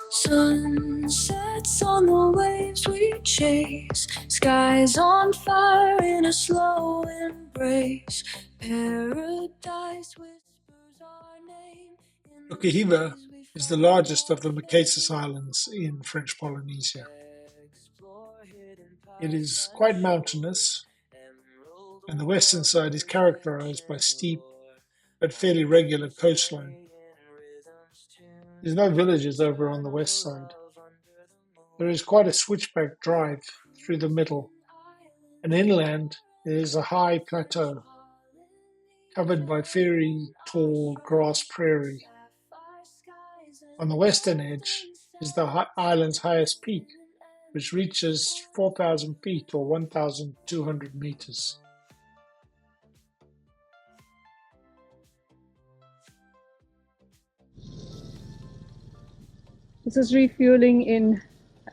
Sunsets on the waves we chase, skies on fire in a slow embrace. Paradise whispers our name. Niku Hiva is the largest of the Marquesas Islands in French Polynesia. It is quite mountainous, and the western side is characterized by steep but fairly regular coastline. There's no villages over on the west side. There is quite a switchback drive through the middle, and inland there is a high plateau covered by very tall grass prairie. On the western edge is the island's highest peak, which reaches 4,000 feet or 1,200 meters. This is refueling in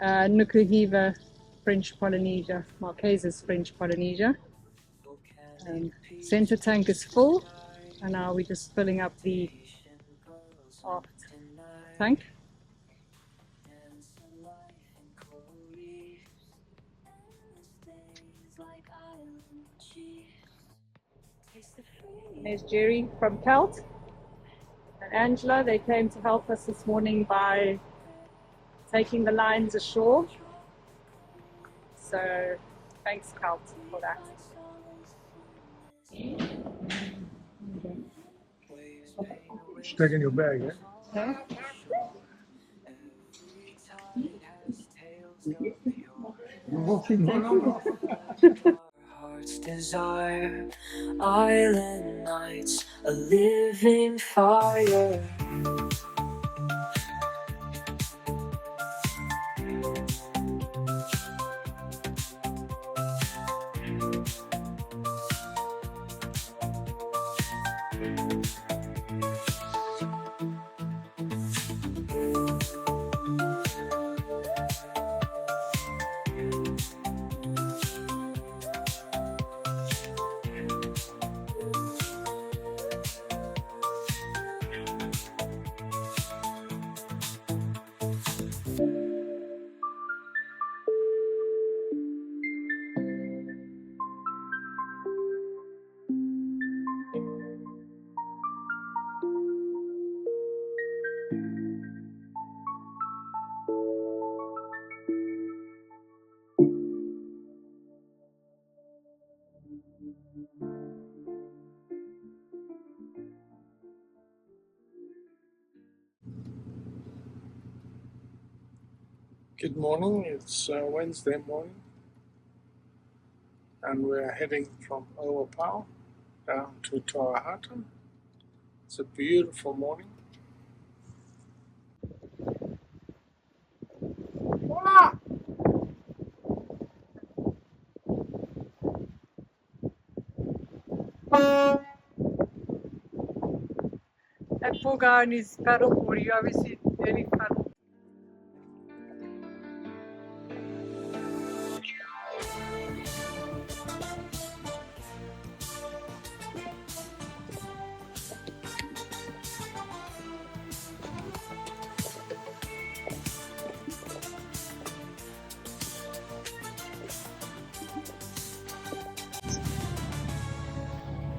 Niku Hiva, French Polynesia, Marquesas, French Polynesia. Center tank is full, and now we're just filling up the aft tank. There's Jerry from Celt and Angela. They came to help us this morning by taking the lines ashore. So thanks, Celt, for that. She's taking your bag, eh? Yeah. Heart's desire, island nights, a living fire. Good morning, it's Wednesday morning, and we're heading from Ua Pou down to Tahuata. It's a beautiful morning. Hola! That poor guy on his paddleboard, he obviously really paddled.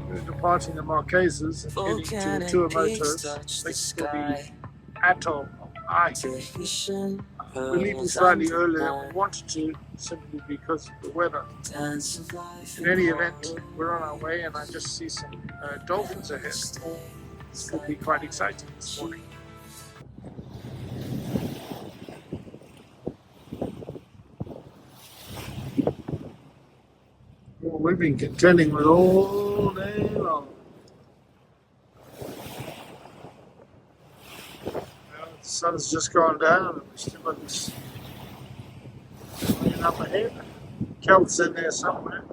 We're departing the Marquesas and heading to Tuamotus. Thanks for the atoll of Ahe. We're leaving slightly earlier than we wanted to, simply because of the weather. In any event, we're on our way, and I just see some dolphins ahead. This could be quite exciting this morning. Well, we've been contending with all day long. Well, the sun's just gone down, and we still got this rain up ahead. Kelt's in there somewhere.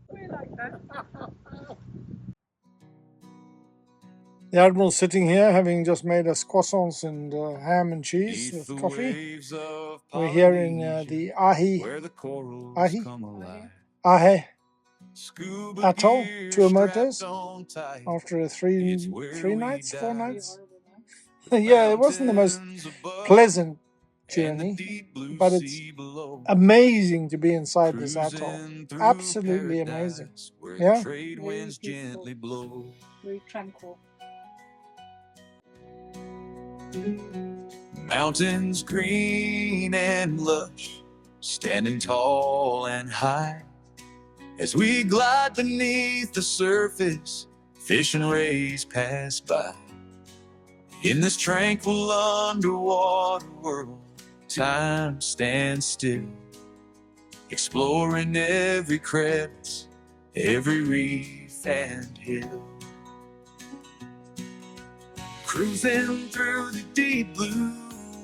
We like that. The Admiral's sitting here, having just made us croissants and ham and cheese with coffee. We're here in the Ahe atoll, Tuamotus, after four nights. Yeah, it wasn't the most pleasant journey, but it's amazing to be inside this atoll. Absolutely amazing. Yeah. Very peaceful, very tranquil. Mountains green and lush, standing tall and high. As we glide beneath the surface, fish and rays pass by. In this tranquil underwater world, time stands still, exploring every crevice, every reef and hill. Cruising through the deep blue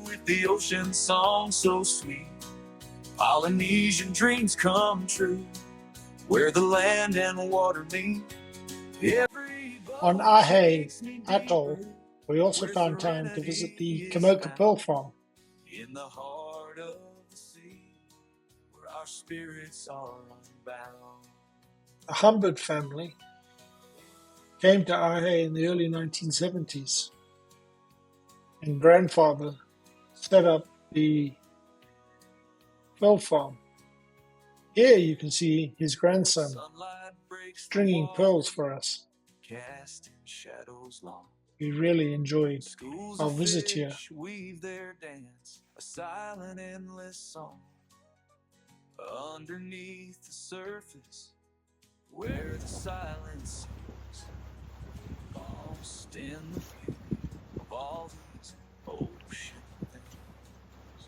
with the ocean song so sweet. Polynesian dreams come true, where the land and water meet. On Ahe Atoll, we also found time to visit the Kamoka Pearl Farm. In the heart of the sea, where our spirits are unbound. The Humbert family came to Ahe in the early 1970s, and grandfather set up the pearl farm. Here you can see his grandson stringing pearls for us. We really enjoyed our visit here. Weave their dance, a silent, endless song. Underneath the surface, where the silence is, lost in the beauty of all these ocean things.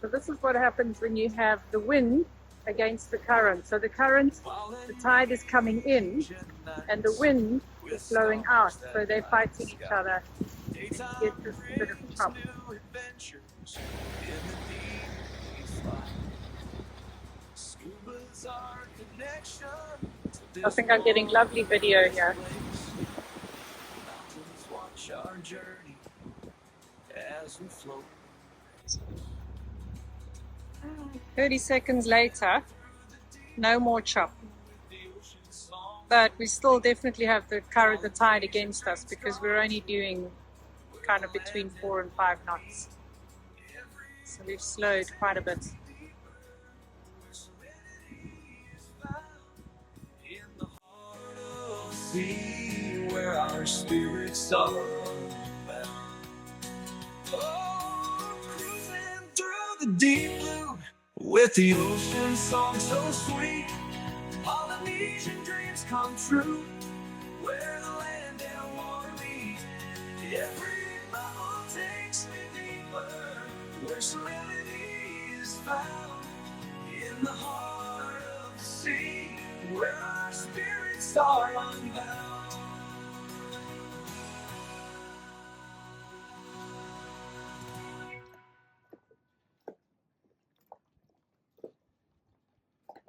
So this is what happens when you have the wind against the current. So the current, the tide is coming in and the wind is blowing out. So they're fighting each other to get this bit of chop. I think I'm getting lovely video here. 30 seconds later, no more chop. But we still definitely have the current, the tide against us, because we're only doing kind of between 4 and 5 knots. So we've slowed quite a bit. See where our spirits are bound. Oh, cruising through the deep blue with the ocean song so sweet. Polynesian dreams come true, where the land and water meet. Every bubble takes me deeper, where serenity is found. In the heart of the sea, where our spirits are unbound.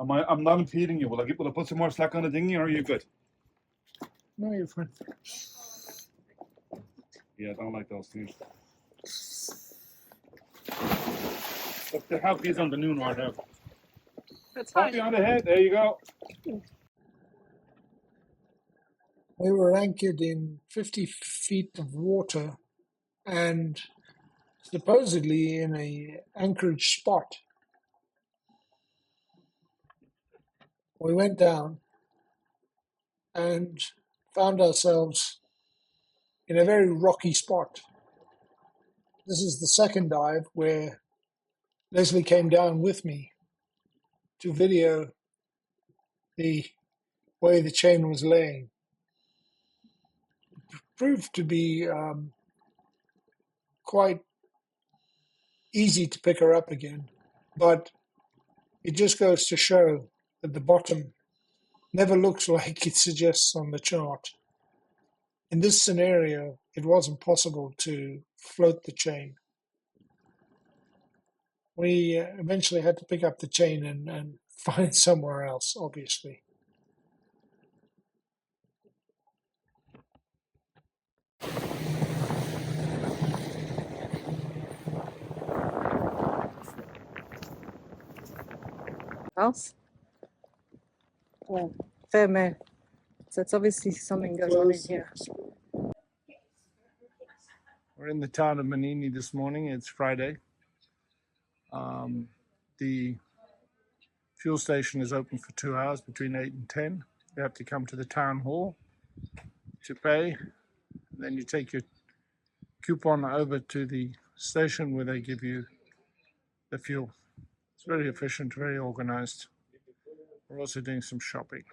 I'm not impeding you. Will I put some more slack on the dinghy, or are you good? No, you're fine. Yeah, I don't like those things. Look, the help is on the noon right now. That's Happy fine. on the head. There you go. We were anchored in 50 feet of water and supposedly in a anchorage spot. We went down and found ourselves in a very rocky spot. This is the second dive where Leslie came down with me to video the way the chain was laying. It proved to be quite easy to pick her up again, but it just goes to show that the bottom never looks like it suggests on the chart. In this scenario, it wasn't possible to float the chain. We eventually had to pick up the chain and find somewhere else, obviously. else. Oh, firmer. So it's obviously something goes on in here. We're in the town of Manihi this morning. It's Friday. The fuel station is open for 2 hours between 8 and 10. You have to come to the town hall to pay. Then you take your coupon over to the station where they give you the fuel. It's very efficient, very organized. We're also doing some shopping.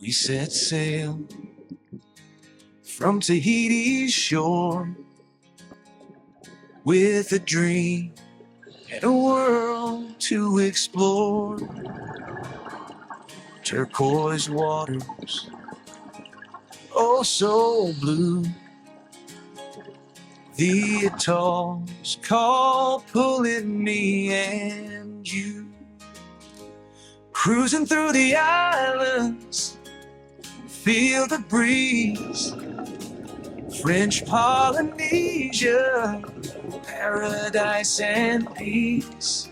We set sail from Tahiti's shore with a dream and a world to explore. Turquoise waters, oh so blue. The atolls call pulling me and you. Cruising through the islands, feel the breeze. French Polynesia, paradise and peace.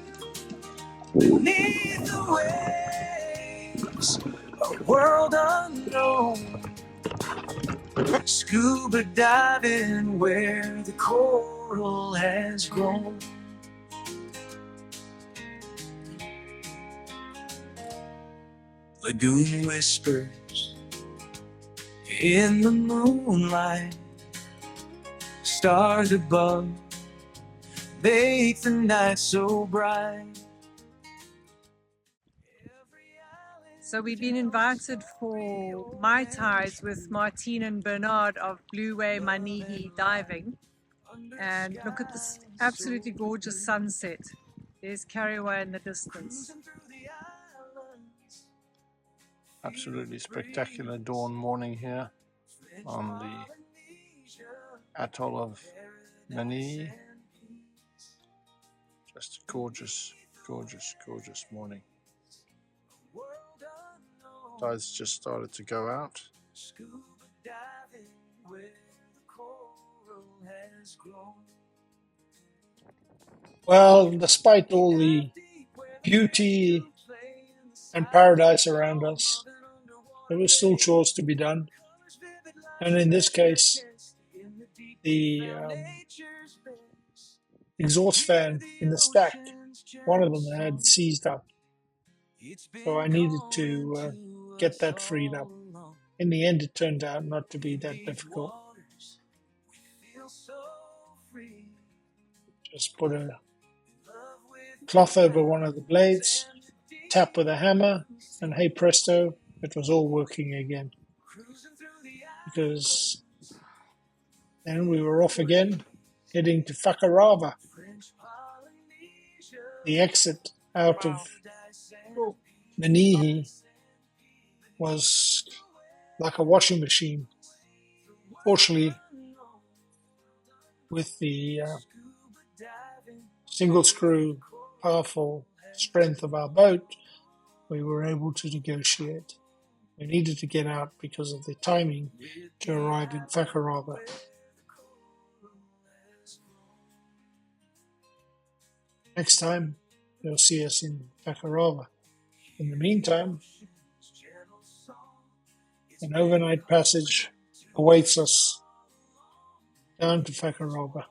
Beneath the waves, a world unknown. Scuba diving where the coral has grown. Lagoon whispers in the moonlight. Stars above make the night so bright. So we've been invited for Mai Tais with Martine and Bernard of Ua Manihi diving. And look at this absolutely gorgeous sunset. There's Kariwa in the distance. Absolutely spectacular dawn morning here on the atoll of Manihi. Just a gorgeous, gorgeous, gorgeous morning. Tides just started to go out. Well, despite all the beauty and paradise around us, there were still chores to be done. And in this case, the exhaust fan in the stack, one of them had seized up. So I needed to get that freed up. In the end, it turned out not to be that difficult. Just put a cloth over one of the blades, tap with a hammer, and hey presto, it was all working again. Because then we were off again, heading to Whakarava. The exit out of Manihi was like a washing machine. Fortunately, with the single screw powerful strength of our boat, we were able to negotiate. We needed to get out because of the timing to arrive in Whakarava. Next time, you'll see us in Whakarava. In the meantime, an overnight passage awaits us down to Whakarava.